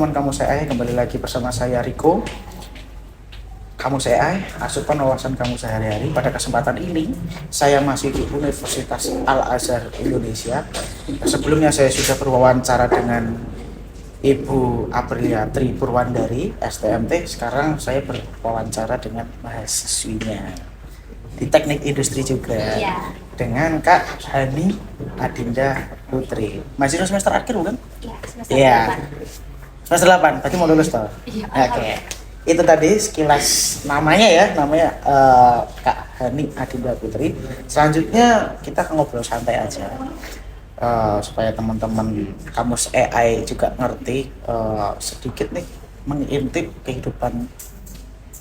teman-teman Kamus AI, kembali lagi bersama saya Riko. Kamus AI, asupan wawasan kamu sehari-hari. Pada kesempatan ini, saya masih di Universitas Al-Azhar Indonesia. Sebelumnya saya sudah berwawancara dengan Ibu Aprilia Tri Purwandari, STMT. Sekarang saya berwawancara dengan mahasiswinya di Teknik Industri juga. Iya. Dengan Kak Hani Adinda Putri. Mahasiswa semester akhir bukan? Iya, semester Iya. 8. Semester 8, berarti mau lulus toh? Iya, Oke. Itu tadi sekilas namanya ya, namanya Kak Hani Adinda Putri. Selanjutnya kita ngobrol santai aja. Supaya teman-teman Kamus AI juga ngerti sedikit nih mengintip kehidupan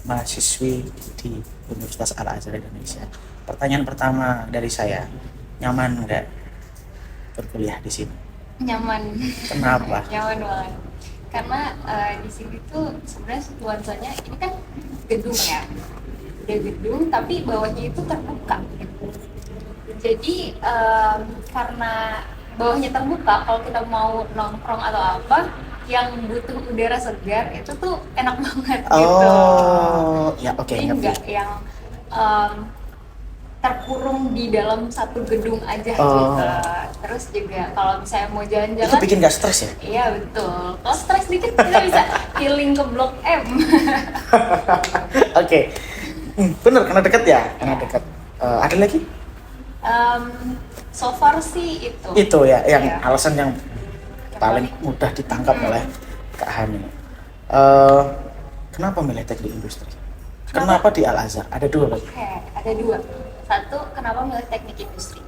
mahasiswi di Universitas Al-Azhar Indonesia. Pertanyaan pertama dari saya, nyaman nggak berkuliah di sini? Nyaman. Kenapa? Nyaman banget. Karena di sini tuh sebenarnya nuansanya ini kan gedung ya. Udah gedung tapi bawahnya itu terbuka. Jadi karena bawahnya terbuka, kalau kita mau nongkrong atau apa yang butuh udara segar itu tuh enak banget gitu. Oh, ya oke. Jadi nggak yang terkurung di dalam satu gedung aja gitu. Terus juga kalau misalnya mau jalan-jalan Itu bikin gak stres ya? iya betul. Kalau stres dikit kita bisa healing ke Blok M. Oke. Bener, karena dekat ya? Karena dekat. Ada lagi? So far sih itu. Itu ya, yang Iya. alasan yang paling mudah ditangkap oleh Kak Hani. Kenapa milih teknik industri? Kenapa di Al-Azhar? Ada dua Pak. Oke, ada dua. Satu, kenapa milih teknik industri?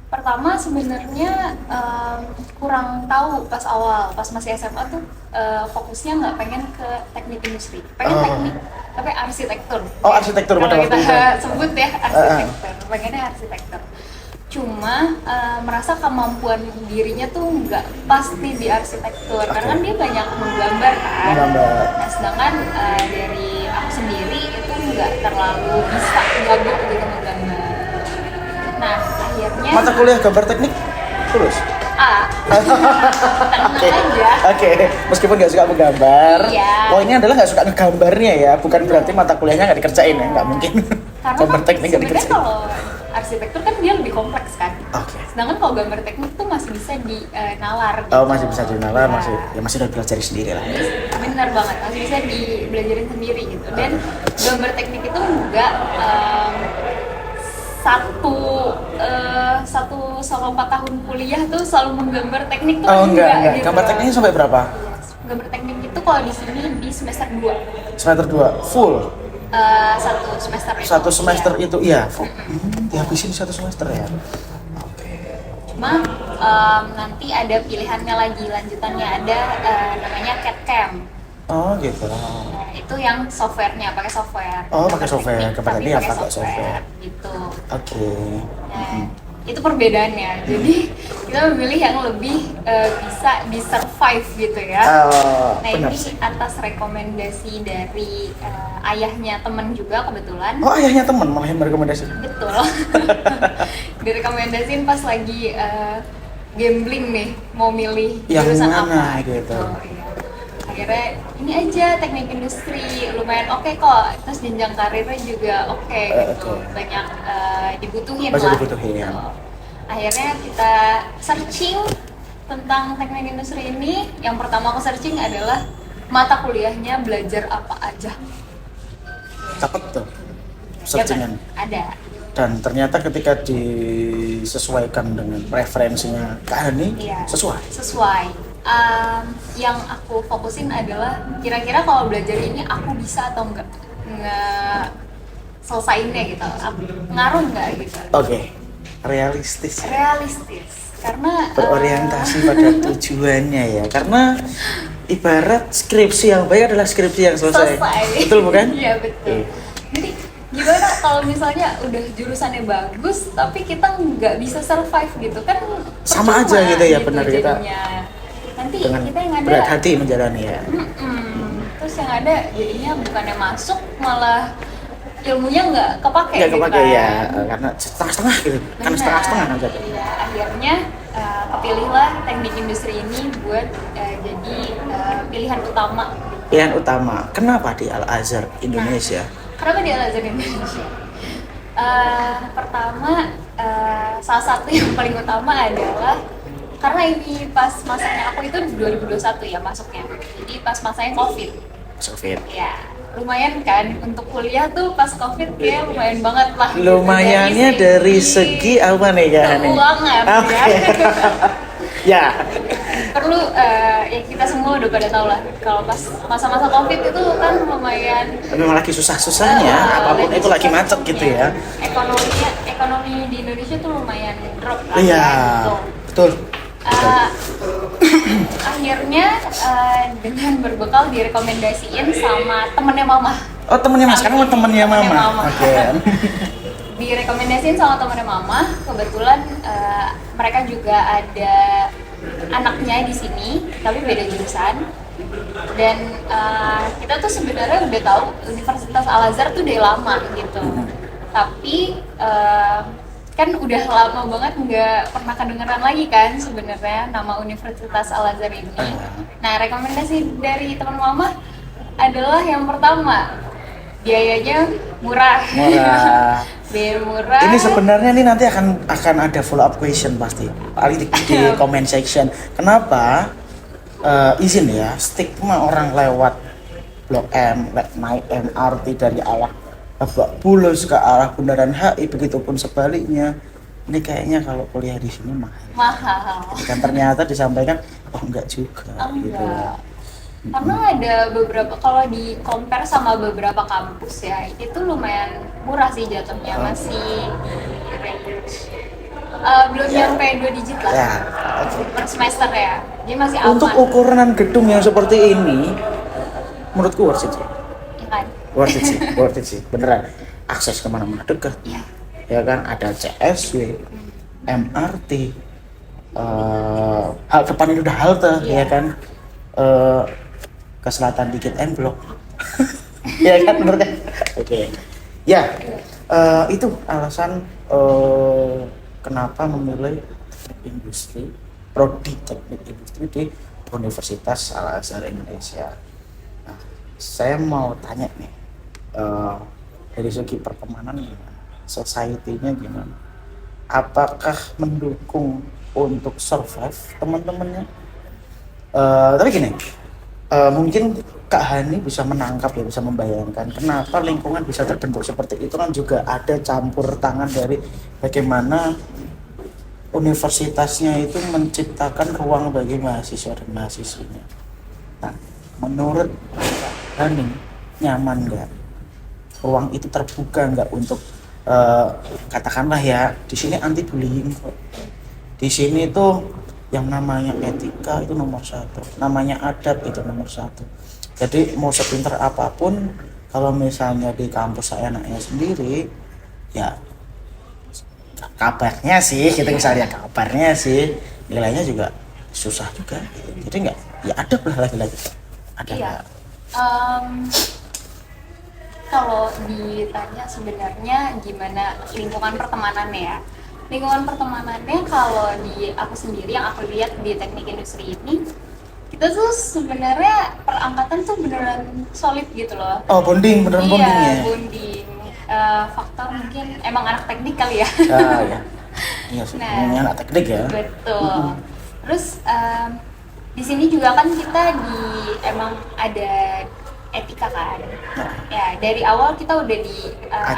Pertama sebenarnya kurang tahu pas awal, pas masih SMA tuh fokusnya nggak pengen ke teknik industri, pengen teknik tapi arsitektur. Oh, arsitektur Kalau pada waktu kita itu. sebut ya arsitektur, pengennya arsitektur. Cuma merasa kemampuan dirinya tuh nggak pasti di arsitektur, karena kan dia banyak menggambar kan. Menggambar. Nah sedangkan dari aku sendiri itu nggak terlalu bisa jago gitu menggambar. Nah akhirnya Mata kuliah gambar teknik? Lulus? tenang aja. Oke. Meskipun nggak suka menggambar. Iya. Oh, ini adalah nggak suka ngegambarnya ya, bukan berarti mata kuliahnya nggak dikerjain ya, nggak mungkin. Karena Gambar kan teknik nggak sebenarnya dikerjain. kalau arsitektur kan dia lebih kompleks kan. Oke. Sedangkan kalau gambar teknik tuh masih bisa dinalar gitu. Oh, masih bisa dinalar, Ya. masih udah belajar sendiri lah. Benar banget, masih bisa dibelajarin sendiri gitu. Dan gambar teknik itu enggak satu sama 4 tahun kuliah tuh selalu menggambar teknik tuh Oh, enggak. gitu. Gambar tekniknya sampai berapa? Gambar teknik itu kalau di sini di semester 2. Semester 2 full. Satu semester itu. Satu semester Iya. itu iya. Dihabisin satu semester ya. Oke. Cuma nanti ada pilihannya lagi, lanjutannya ada namanya CAD-CAM. Oh gitu. Nah, itu yang softwarenya, pakai software. Oh, pakai software. Teknik, Gambar tapi teknik ya pakai software. gitu. Oke. Nah, itu perbedaannya. Jadi kita memilih yang lebih bisa di survive gitu ya. Nah Benar ini sih. atas rekomendasi dari ayahnya temen juga kebetulan. Oh, ayahnya teman malah yang merekomendasi. Betul. Direkomendasiin pas lagi gambling nih, mau milih Yang jurusan mana apa gitu. Iya. Akhirnya ini aja teknik industri lumayan oke kok, terus jenjang karirnya juga oke gitu, Oke. banyak dibutuhin Masih lah. dibutuhin. Gitu. Akhirnya kita searching tentang teknik industri ini. Yang pertama aku searching adalah mata kuliahnya belajar apa aja. Cepet tuh. Ya Searchingan. kan? Ada. Dan ternyata ketika disesuaikan dengan preferensinya Kak Hani, Iya. sesuai. Yang aku fokusin adalah kira-kira kalau belajar ini aku bisa atau enggak selesaiinnya gitu, ngaruh nggak gitu. Oke. Realistis. Realistis karena Berorientasi pada tujuannya ya, karena ibarat skripsi yang baik adalah skripsi yang selesai. Betul bukan? Iya betul. Jadi gimana kalau misalnya udah jurusannya bagus tapi kita nggak bisa survive gitu kan, Sama percuma aja gitu ya, benar, kita jadinya. Nanti dengan kita yang ada berat hati menjalani ya. terus yang ada jadinya bukannya masuk malah ilmunya nggak kepake Nggak gitu kepake kan. ya, karena setengah-setengah gitu. Kan Benar. setengah-setengah aja tuh. Iya, akhirnya kepilihlah teknik industri ini buat jadi pilihan utama. Pilihan utama. Kenapa di Al-Azhar Indonesia? Kenapa di Al-Azhar Indonesia? Pertama, salah satu yang paling utama adalah karena ini pas masanya aku itu 2021 ya masuknya. Jadi pas masanya COVID. Sofit. Ya, lumayan kan untuk kuliah tuh pas COVID ya lumayan banget lah. Gitu. Lumayannya dari segi apa nih Kak Hani? Keuangan Oke. ya. Ya. Perlu ya kita semua udah pada tahu lah kalau pas masa-masa COVID itu kan lumayan Memang lagi susah-susahnya, apapun itu lagi macet gitu ya. Ekonomi di Indonesia tuh lumayan drop kan. Iya, Gitu. betul. Akhirnya dengan berbekal direkomendasiin sama temennya mama. Oh temennya Mas, sekarang temennya Mama. Oke. Direkomendasiin sama temennya mama. Kebetulan mereka juga ada anaknya di sini, tapi beda jurusan. Dan kita tuh sebenarnya udah tahu Universitas Al-Azhar tuh udah lama gitu. Tapi kan udah lama banget nggak pernah kedengeran lagi kan sebenarnya nama Universitas Al-Azhar ini. Nah, rekomendasi dari teman mama adalah yang pertama, biayanya murah. Murah. Biaya murah. Ini sebenarnya nih nanti akan ada follow up question pasti. Paling di comment section. Kenapa izin ya stigma orang lewat Blok M, naik MRT dari arah Lebak Bulus ke arah Bundaran HI, begitupun sebaliknya. Ini kayaknya kalau kuliah di sini mahal. Dan ternyata disampaikan, oh enggak juga. Gitu. Enggak. Karena ada beberapa, kalau di compare sama beberapa kampus ya, itu lumayan murah sih jatuhnya, masih belum nyampe 2 digit lah Ya, per semester ya, jadi masih aman. untuk ukuran gedung yang seperti ini, menurutku worth it sih. Ya kan? Worth it sih, beneran. Akses kemana-mana dekat. Iya. Ya kan, ada CSW, MRT, depan itu udah halte, Iya. ya kan. Ke selatan dikit M Block. Ya kan, bener kan? Oke. Ya, itu alasan kenapa memilih teknik industri, prodi teknik industri di Universitas Al-Azhar Indonesia. Nah, saya mau tanya nih, dari segi pertemanan gimana? Society-nya gimana? Apakah mendukung untuk survive teman-temannya? Tapi gini, mungkin Kak Hani bisa menangkap ya, bisa membayangkan kenapa lingkungan bisa terbentuk seperti itu, kan juga ada campur tangan dari bagaimana universitasnya itu menciptakan ruang bagi mahasiswa dan mahasiswinya. Nah, menurut Kak Hani, nyaman nggak? Ruang itu terbuka nggak untuk katakanlah ya, di sini anti bullying kok. Di sini tuh yang namanya etika itu nomor 1, namanya adab itu nomor 1. Jadi mau sepinter apapun, kalau misalnya di kampus saya anaknya sendiri, ya kabarnya sih, kita misalnya kabarnya sih nilainya juga susah juga gitu. Jadi nggak, ya adab lah lagi-lagi. Ada Iya. nggak? Kalau ditanya sebenarnya gimana lingkungan pertemanannya ya, lingkungan pertemanannya kalau di aku sendiri yang aku lihat di teknik industri ini, kita tuh sebenarnya perangkatan tuh beneran solid gitu loh. Oh, bonding, beneran bonding ya? Iya, bonding. Faktor mungkin emang anak teknik kali ya. Ah, ya. Iya sih, Nah, ngomongnya anak teknik ya. Betul. Terus di sini juga kan kita emang ada etika kan. Ya, dari awal kita udah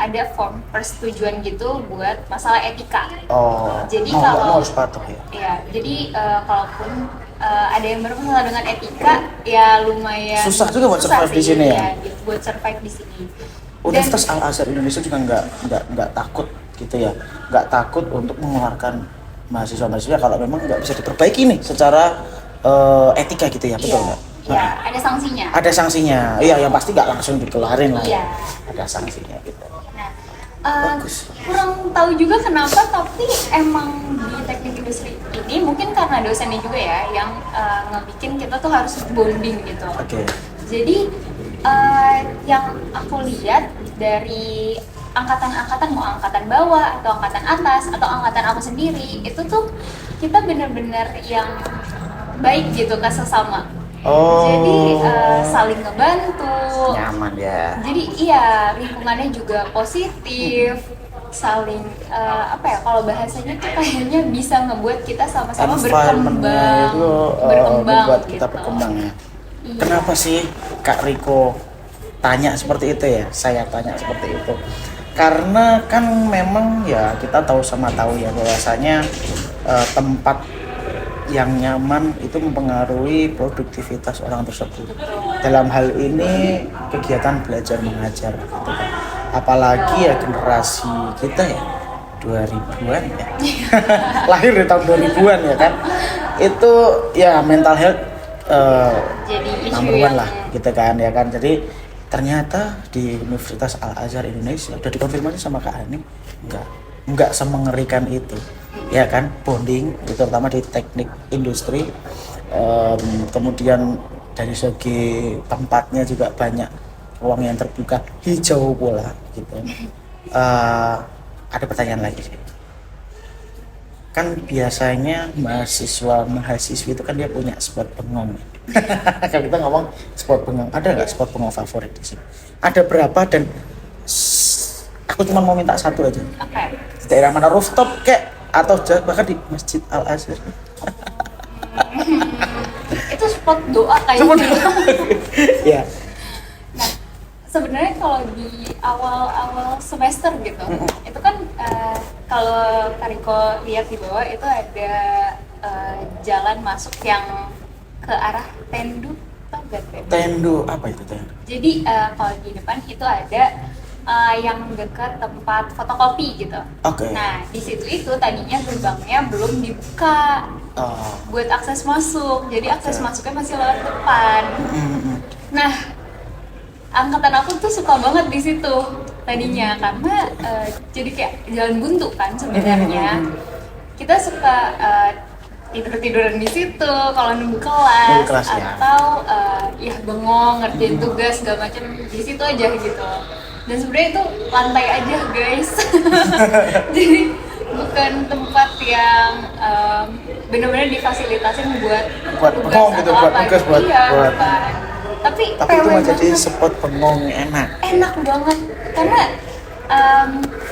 ada form persetujuan gitu buat masalah etika. Oh, Jadi mau kalau harus patuh ya. ya, jadi kalaupun ada yang bermasalah dengan etika, ya lumayan Susah juga buat survive di sini ya? Iya, buat survive di sini. Universitas Al-Azhar Indonesia juga nggak takut gitu ya, nggak takut untuk mengeluarkan mahasiswa-mahasiswa kalau memang nggak bisa diperbaiki nih secara etika gitu ya, betul nggak? Iya, ada sanksinya. Ada sanksinya, iya yang pasti nggak langsung dikeluarin lah. Iya. Ada sanksinya gitu. Nah, Bagus. kurang tahu juga kenapa, tapi emang di teknik industri ini mungkin karena dosennya juga ya yang ngebikin kita tuh harus bonding gitu. Oke. Jadi yang aku lihat dari angkatan-angkatan, mau angkatan bawah atau angkatan atas atau angkatan aku sendiri, itu tuh kita bener-bener yang baik gitu ke sesama. Jadi Oh, saling ngebantu. nyaman ya. Jadi iya lingkungannya juga positif, saling apa ya kalau bahasanya tuh kayaknya bisa ngebuat kita sama-sama Environment-nya itu berkembang membuat kita gitu. berkembang ya. Iya. Kenapa sih Kak Riko tanya seperti itu ya? Saya tanya seperti itu. Karena kan memang ya kita tahu sama tahu ya bahwasanya tempat yang nyaman itu mempengaruhi produktivitas orang tersebut. Dalam hal ini kegiatan belajar mengajar gitu kan. Apalagi ya generasi kita ya 2000-an ya. Lahir di tahun 2000-an ya kan. Itu ya mental health Jadi isu number one yang lah gitu kan ya kan. Jadi ternyata di Universitas Al Azhar Indonesia udah dikonfirmasi sama Kak Hani enggak semengerikan itu ya kan, bonding itu terutama di teknik industri. Kemudian dari segi tempatnya juga banyak ruang yang terbuka hijau pula gitu. Ada pertanyaan lagi sih, kan biasanya mahasiswi itu kan dia punya spot bengong. Kalau kita ngomong spot bengong, ada nggak spot bengong favorit di sini? Ada berapa dan aku cuma mau minta satu aja. Oke. Di daerah mana, rooftop kek atau bahkan di Masjid Al Azhar. Itu spot doa Cuma kayaknya. ya. Nah, sebenarnya kalau di awal-awal semester gitu, itu kan kalau Kariko lihat di bawah itu ada jalan masuk yang ke arah Tendu, tau gak Tendu? Tendu apa itu tendu? Jadi kalau di depan itu ada yang dekat tempat fotokopi gitu. Oke. Nah, di situ itu tadinya gerbangnya belum dibuka Oh. buat akses masuk. Jadi akses Oke. masuknya masih lewat depan. Mm-mm. Nah, angkatan aku tuh suka banget di situ tadinya karena jadi kayak jalan buntu kan sebenarnya. Kita suka tidur-tiduran di situ kalau nunggu kelas, Nunggu kelas, ya. atau ya bengong ngerjain tugas segala macam di situ aja gitu. Dan sebenarnya itu lantai aja guys. Jadi bukan tempat yang benar-benar difasilitasin buat Buat tugas bengong gitu, atau buat apa tugas, gitu. buat- Iya, buat- bukan. Tapi Tapi itu PW menjadi banget. spot bengong yang enak. Enak banget karena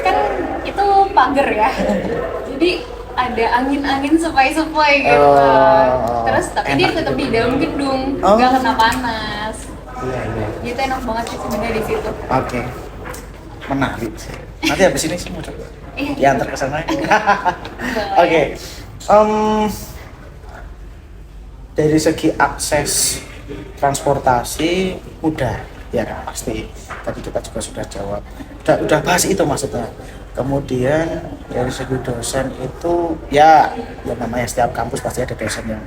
kan itu pagar ya. Jadi ada angin-angin sepoi-sepoi gitu. Oh, Terus tapi dia enak tetap gitu. di dalam gedung, Oh. nggak kena panas. Iya iya. Gitu enak banget sih sebenarnya di situ. Oke. Menarik sih. Nanti habis ini sih mau coba Iya. diantar ke sana. Boleh. Oke. Em, dari segi akses transportasi udah ya kan, pasti tadi kita juga sudah jawab, udah bahas itu maksudnya. Kemudian dari segi dosen itu ya namanya setiap kampus pasti ada dosen yang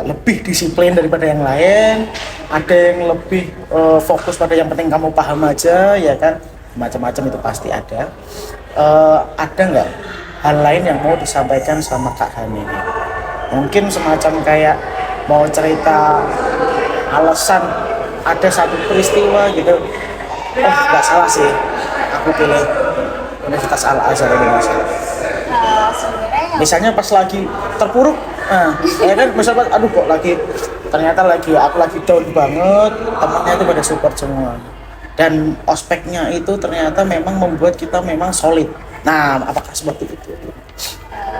lebih disiplin daripada yang lain, ada yang lebih fokus pada yang penting kamu paham aja ya kan, macam-macam itu pasti ada. Ada nggak hal lain yang mau disampaikan sama Kak Hani ini? Mungkin semacam kayak mau cerita alasan ada satu peristiwa gitu. Oh nggak salah sih, aku pilih Universitas Al Azhar Indonesia. Sebenarnya yang Misalnya pas lagi terpuruk, nah, ya kan misalnya aduh kok lagi ternyata aku lagi down banget, temannya itu pada support semua. Dan ospeknya itu ternyata memang membuat kita memang solid. Nah, apakah seperti itu?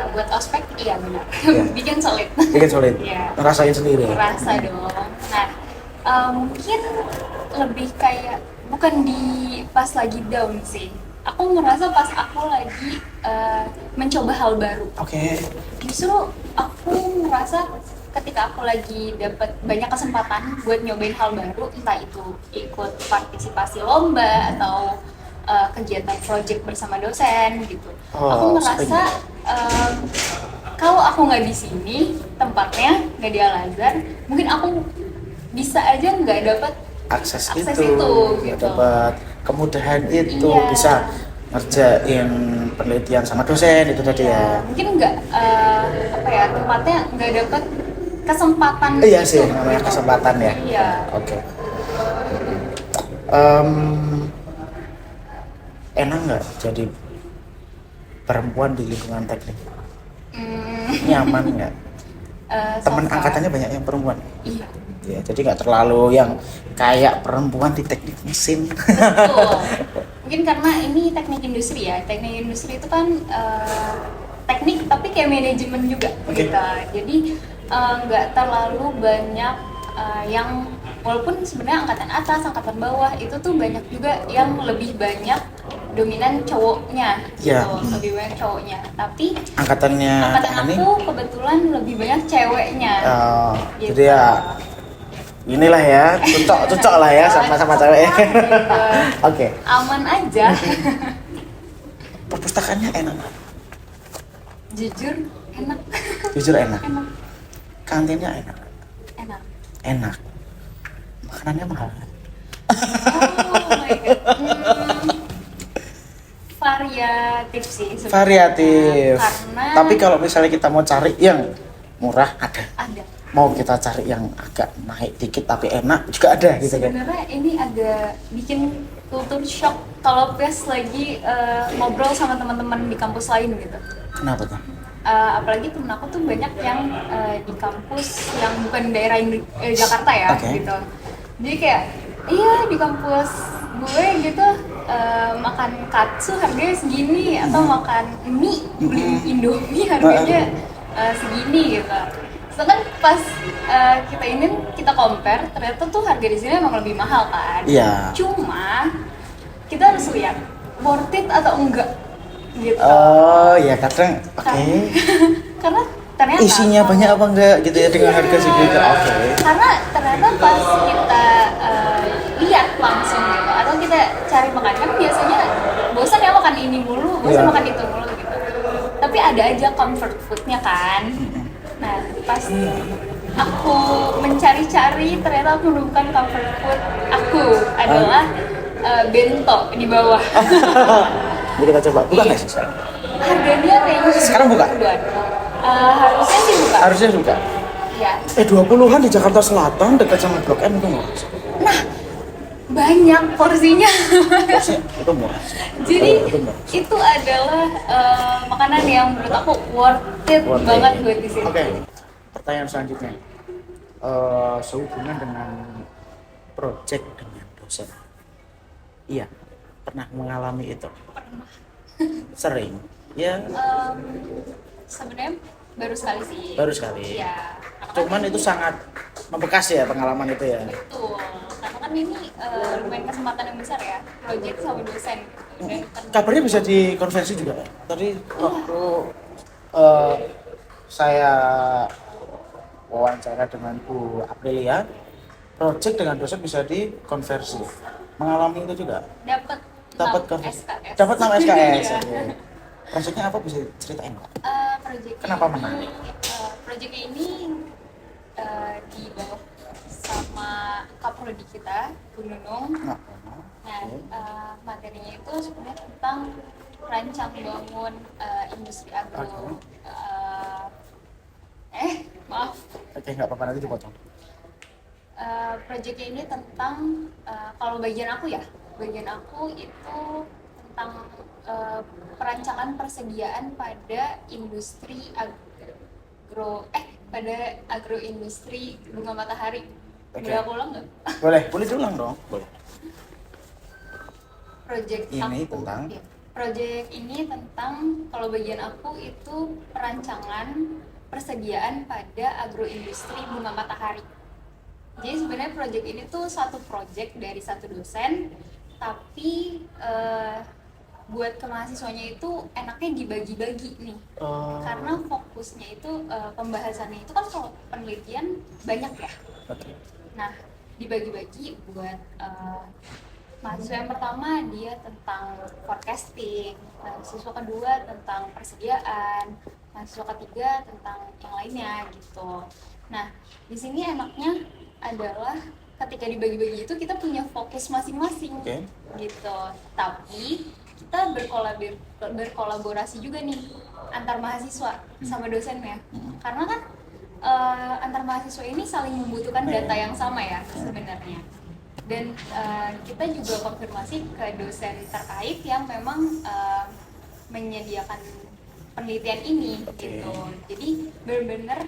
buat ospek iya benar. Iya. Bikin solid. Bikin solid, Iya. ngerasain sendiri. Merasa dong. Nah, mungkin lebih kayak bukan di pas lagi down sih. Aku ngerasa pas aku lagi mencoba hal baru. Oke. Justru aku ngerasa ketika aku lagi dapat banyak kesempatan buat nyobain hal baru, entah itu ikut partisipasi lomba atau kegiatan project bersama dosen gitu. Oh, Aku ngerasa kalau aku nggak di sini tempatnya nggak di Al Azhar, mungkin aku bisa aja nggak dapat Akses Akses itu, itu, nggak gitu. dapat kemudahan itu, Iya. bisa ngerjain penelitian sama dosen itu tadi ya. mungkin nggak apa ya tempatnya nggak dapat kesempatan Iya itu, sih, namanya gitu. kesempatan ya. Iya. Oke. Enak nggak jadi perempuan di lingkungan teknik? Hmm, Nyaman nggak? Temen so far. angkatannya banyak yang perempuan. Iya, Ya, jadi nggak terlalu yang kayak perempuan di teknik mesin. betul. Mungkin karena ini teknik industri ya. Teknik industri itu kan teknik tapi kayak manajemen juga Oke. gitu. Jadi nggak terlalu banyak yang walaupun sebenarnya angkatan atas, angkatan bawah itu tuh banyak juga yang lebih banyak dominan cowoknya gitu, Ya. lebih banyak cowoknya. Tapi Angkatannya angkatan Hani, aku kebetulan lebih banyak ceweknya. Gitu. jadi ya inilah ya, cocok lah ya sama cewek. Gitu. Oke. Aman aja. Perpustakaannya enak nggak? Jujur enak. Jujur enak. Enak. Kantinnya enak. Enak. Enak. Makanannya mahal. Oh my god. Variatif sih sebenarnya. Variatif. Karena Tapi kalau misalnya kita mau cari yang murah ada. ada. Mau kita cari yang agak naik dikit tapi enak juga ada gitu kan. Sebenarnya ini agak bikin kultur shock kalau pas lagi ngobrol sama teman-teman di kampus lain gitu. Kenapa tuh? Apalagi temen aku tuh banyak yang di kampus yang bukan daerah Jakarta ya. Oke. Gitu. Jadi kayak iya di kampus gue gitu makan katsu harganya segini atau makan mie beli Indomie harganya segini gitu. Sedangkan pas kita compare ternyata tuh harga di sini emang lebih mahal kan. Iya. Cuma kita harus lihat worth it atau enggak gitu. Oh ya kadang oke. Karena ternyata Isinya kalau- banyak apa enggak gitu ya dengan harga segitu. Oke. Karena ternyata pas kita lihat langsung gitu atau kita cari makan kan biasanya bosan ya makan ini mulu, bosan Iya. makan itu mulu gitu. Tapi ada aja comfort foodnya kan. Nah pas aku mencari-cari ternyata aku menemukan comfort food aku adalah bento di bawah. Jadi kita coba buka nggak sih? Harganya range Sekarang buka? 20-an. Harusnya sih buka. Harusnya juga. Ya. 20-an di Jakarta Selatan dekat sama Blok M itu nggak? Nah, banyak porsinya. Itu murah. Jadi Itu murah. itu adalah makanan yang menurut aku worth it Worth it. banget buat di sini. Oke. Pertanyaan selanjutnya. Sehubungan dengan project dengan dosen. Iya, pernah mengalami itu. Sering. Ya, Sebenarnya baru sekali sih. baru sekali. Iya. Karena Cuman kan itu sangat membekas ya pengalaman itu ya. betul. Karena kan ini lumayan kesempatan yang besar ya. Project sama dosen. Gitu. Dan kan- Kabarnya bisa dikonversi juga. Tadi waktu saya wawancara dengan Bu Aprilia, project dengan dosen bisa dikonversi. Mengalami itu juga. dapat Dapat 6 konversi. SKS. Dapat 6 SKS. Iya. Oke. Projectnya apa bisa ceritain nggak? Project Kenapa ini, menarik? Project ini di bawah sama kaprodi kita, Bu Nunung. Nah, Nah, materinya itu sebenarnya tentang rancang bangun industri agro. Maaf. oke nggak apa-apa nanti dipotong. Project ini tentang kalau bagian aku itu tentang perancangan persediaan pada industri agroindustri bunga matahari. Oke. Boleh aku ulang nggak? Boleh diulang dong. Boleh. Project Ini aku, tentang? ya. Project ini tentang kalau bagian aku itu perancangan persediaan pada agroindustri bunga matahari. Jadi sebenarnya project ini tuh satu project dari satu dosen, tapi buat ke mahasiswanya itu enaknya dibagi-bagi nih. Karena fokusnya itu pembahasannya itu kan kalau penelitian banyak ya. Oke. Nah, dibagi-bagi buat mahasiswa yang pertama dia tentang forecasting, mahasiswa kedua tentang persediaan, mahasiswa ketiga tentang yang lainnya gitu. Nah, di sini enaknya adalah ketika dibagi-bagi itu kita punya fokus masing-masing, Oke. gitu. Tapi kita berkolaborasi juga nih antar mahasiswa sama dosennya, karena kan antar mahasiswa ini saling membutuhkan data yang sama ya sebenarnya. Dan kita juga konfirmasi ke dosen terkait yang memang menyediakan penelitian ini. Oke. Gitu. Jadi benar-benar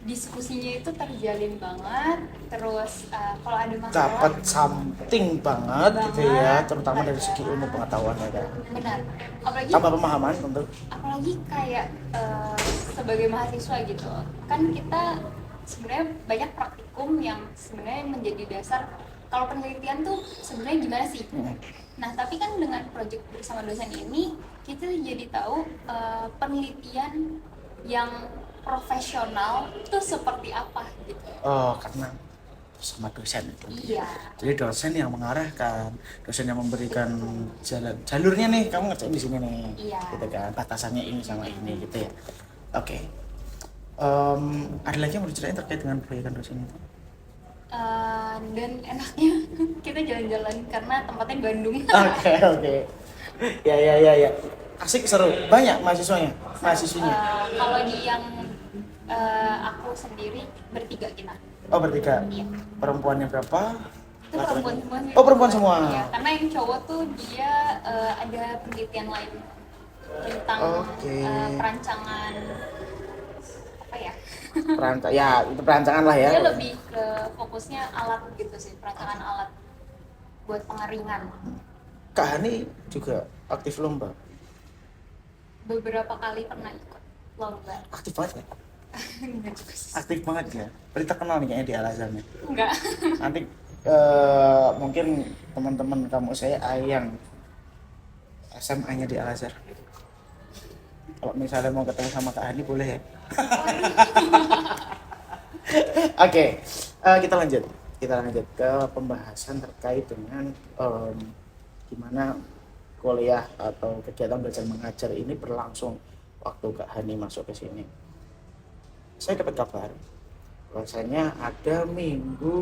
diskusinya itu terjalin banget. Terus kalau ada masalah Dapat something banget gitu ya, terutama dari segi ilmu pengetahuan ya kan. benar. Apalagi Tambah pemahaman tentu. apalagi kayak sebagai mahasiswa gitu kan, kita sebenarnya banyak praktikum yang sebenarnya menjadi dasar kalau penelitian tuh sebenarnya gimana sih. Nah tapi kan dengan proyek bersama dosen ini kita jadi tahu penelitian yang profesional itu seperti apa gitu. Oh, karena sama dosen itu. Iya. Jadi dosen yang mengarahkan, dosen yang memberikan jalurnya nih, kamu ngerjain di sini nih, Iya. gitu kan, batasannya ini sama ini gitu ya. Oke. Ada lagi yang mau diceritain terkait dengan proyekan dosen itu? Dan enaknya kita jalan-jalan karena tempatnya di Bandung. Oke. Ya. Asik, seru. Banyak mahasiswinya. Kalau di yang aku sendiri bertiga kita. Oh, bertiga. Iya. Perempuannya berapa? Itu perempuan semua sih. Oh, perempuan semua. Iya, karena yang cowok tuh dia ada penelitian lain tentang Oke. perancangan apa ya? Ya, itu perancangan lah ya. Dia lebih ke fokusnya alat gitu sih, perancangan alat buat pengeringan. Kak Hani juga aktif lomba. Beberapa kali pernah ikut lomba. Aktif banget ya? Enggak juga sih. Aktif banget ya. Berarti terkenal nih kayaknya di Al-Azharnya. Enggak. Nanti mungkin teman-teman kamu saya yang SMA-nya di Al-Azhar. Kalau misalnya mau ketemu sama Kak Hani boleh ya? Oke, kita lanjut ke pembahasan terkait dengan gimana kuliah atau kegiatan belajar mengajar ini berlangsung waktu Kak Hani masuk ke sini. Saya dapat kabar bahwasanya ada minggu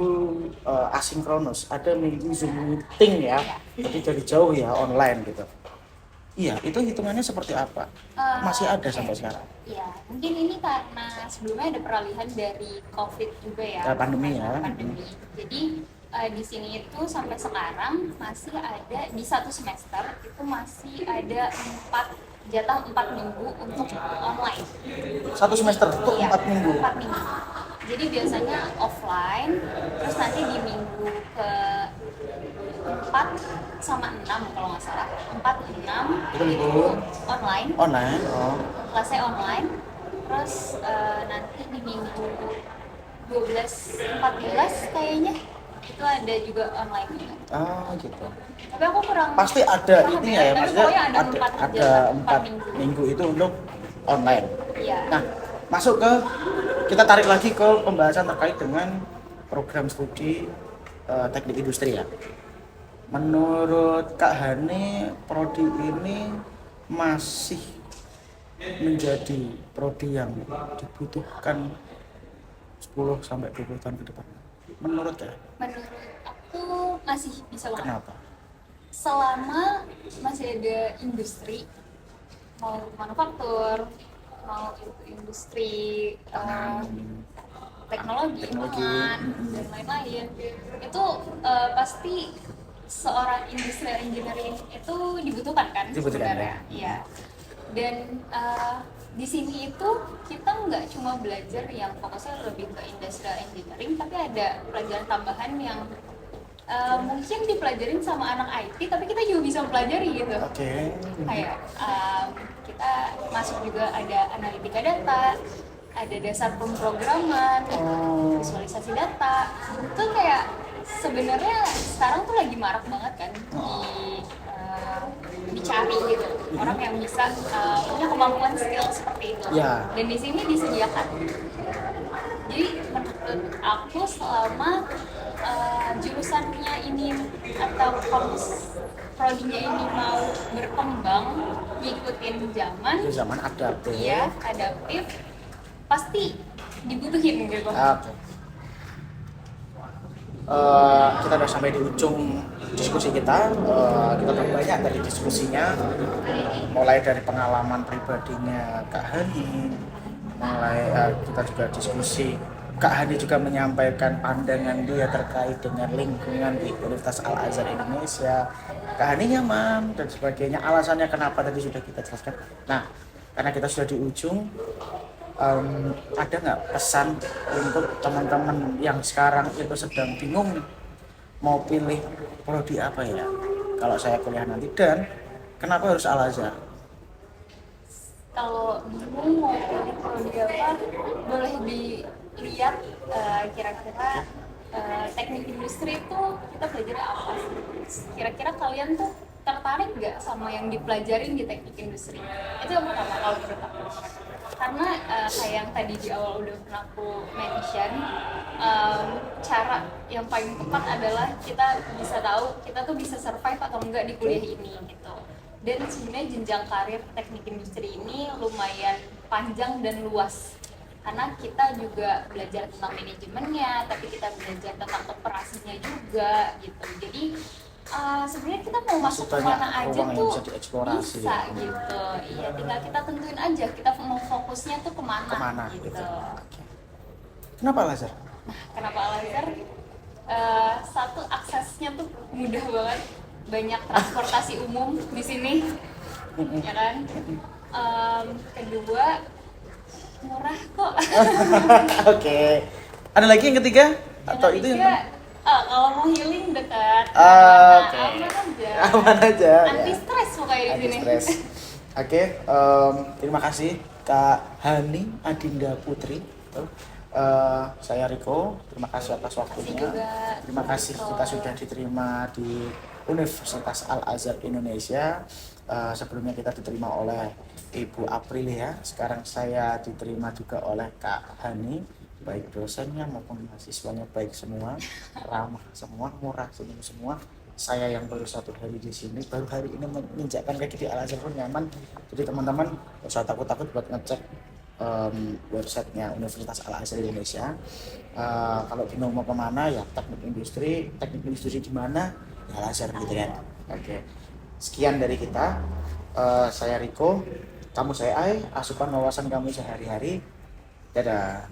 asinkronus, ada minggu Zoom meeting ya, jadi dari jauh ya, online gitu. Iya, itu hitungannya seperti apa? Masih ada sampai sekarang? Iya, mungkin ini karena sebelumnya ada peralihan dari COVID juga ya. Pandemi ya. Pandemi. Jadi di sini itu sampai sekarang masih ada di satu semester itu masih ada jatah 4 minggu untuk online. Satu semester itu Iya, 4 minggu? 4 minggu. Jadi biasanya offline, terus nanti di minggu ke 4 sama 6 kalau nggak salah. 4, 6 itu online. Online, oh. Kelasnya online. Terus nanti di minggu 12, 14 kayaknya itu ada juga online juga. Ah, gitu. Tapi aku kurang Pasti ada ininya ya, tapi maksudnya pokoknya ada 4 minggu itu untuk online. Iya. Nah, masuk ke, kita tarik lagi ke pembahasan terkait dengan program studi teknik industri ya. Menurut Kak Hani, prodi ini masih menjadi prodi yang dibutuhkan 10 sampai 20 tahun ke depan. Menurut ya? Menurut aku masih bisa banget. Kenapa? Selama masih ada industri, mau manufaktur, mau itu industri teknologi, pangan, dan lain-lain, itu pasti seorang industrial engineering itu dibutuhkan kan sebenarnya. Iya. Dan di sini itu kita nggak cuma belajar yang fokusnya lebih ke industrial engineering, tapi ada pelajaran tambahan yang mungkin dipelajarin sama anak IT, tapi kita juga bisa mempelajari gitu. Oke. Kayak kita masuk juga ada analitika data, ada dasar pemrograman, visualisasi data. Itu kayak sebenarnya sekarang tuh lagi marak banget kan dicari gitu orang yang bisa punya kemampuan skill seperti itu. Ya. Dan di sini disediakan. Jadi menurut aku selama jurusannya ini atau kampus prodinya ini mau berkembang ngikutin zaman adaptif. Iya, adaptif, pasti dibutuhin gitu. Oke. Kita udah sampai di ujung diskusi kita. Kita udah banyak dari diskusinya, mulai dari pengalaman pribadinya Kak Hani, kita juga diskusi. Kak Hani juga menyampaikan pandangan dia terkait dengan lingkungan di Universitas Al-Azhar Indonesia. Kak Hani nyaman dan sebagainya. Alasannya kenapa tadi sudah kita jelaskan. Nah, karena kita sudah di ujung, ada nggak pesan untuk teman-teman yang sekarang itu sedang bingung mau pilih prodi apa ya kalau saya kuliah nanti, dan kenapa harus Al-Azhar? Kalau bingung mau pilih prodi apa, boleh dilihat kira-kira teknik industri itu kita belajar apa sih? Kira-kira kalian tuh tertarik nggak sama yang dipelajarin di teknik industri? Itu yang pertama kalau menurut aku. Karena kayak yang tadi di awal udah pernah aku mention, cara yang paling tepat adalah kita bisa tahu kita tuh bisa survive atau enggak di kuliah ini gitu. Dan sebenarnya jenjang karir teknik industri ini lumayan panjang dan luas, karena kita juga belajar tentang manajemennya, tapi kita belajar tentang operasinya juga gitu. Jadi sebenarnya kita mau masuk kemana aja tuh bisa gitu. Iya, tinggal kita tentuin aja kita mau fokusnya tuh kemana gitu. Kenapa Al-Azhar? Kenapa Al-Azhar? Satu, aksesnya tuh mudah banget, banyak transportasi umum di sini, ya kan. Kedua, murah kok. Oke. Ada lagi yang ketiga? Atau itu yang kalau mau healing dekat, Oke. aman aja. Aman aja. Anti stres pokoknya di sini. Stres. Oke, terima kasih Kak Hani Adinda Putri. Saya Riko, terima kasih atas waktunya. Terima kasih kita sudah diterima di Universitas Al-Azhar Indonesia. Sebelumnya kita diterima oleh Ibu April ya. Sekarang saya diterima juga oleh Kak Hani, baik dosennya maupun mahasiswanya baik semua, ramah semua, murah semua. Saya yang baru 1 hari di sini, baru hari ini menginjakkan kaki di Al-Azhar pun nyaman. Jadi teman-teman nggak usah takut-takut buat ngecek websitenya Universitas Al-Azhar Indonesia. Kalau bingung mau kemana ya teknik industri di mana ya Al-Azhar gitu kan. Oke. Sekian dari kita. Saya Riko, kamu saya Ai, asupan wawasan kamu sehari-hari. Dadah.